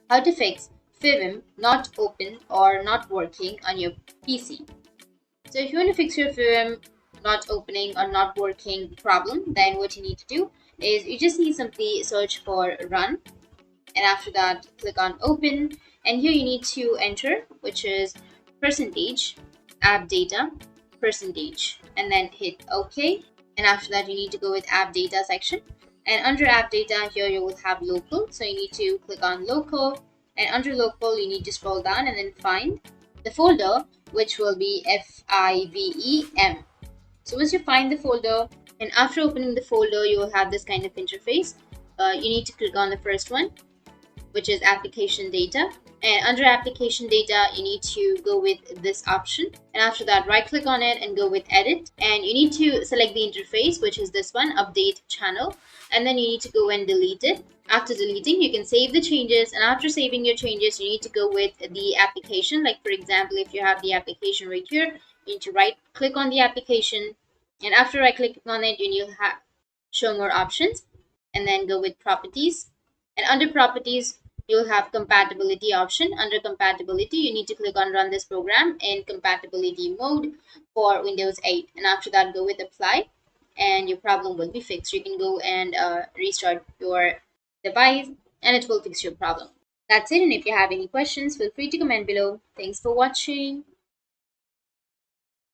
How to fix Fivem not open or not working on your PC. So if you want to fix your Fivem not opening or not working problem, then what you need to do is you just need simply search for run, and after that click on open, and here you need to enter, which is percentage app data percentage, and then hit OK. And after that you need to go with app data section, and under app data here you will have local, so you need to click on local, and under local you need to scroll down and then find the folder, which will be Fivem. So once you find the folder, and after opening the folder you will have this kind of interface. You need to click on the first one, which is application data. And under application data, you need to go with this option. And after that, right click on it and go with edit. And you need to select the interface, which is this one, update channel. And then you need to go and delete it. After deleting, you can save the changes. And after saving your changes, you need to go with the application. Like for example, if you have the application right here, you need to right click on the application. And after right clicking on it, you need to show more options. And then go with properties. And under properties, you'll have compatibility option. Under compatibility, you need to click on run this program in compatibility mode for Windows 8. And after that, go with apply, and your problem will be fixed. You can go and restart your device, and it will fix your problem. That's it. And if you have any questions, feel free to comment below. Thanks for watching.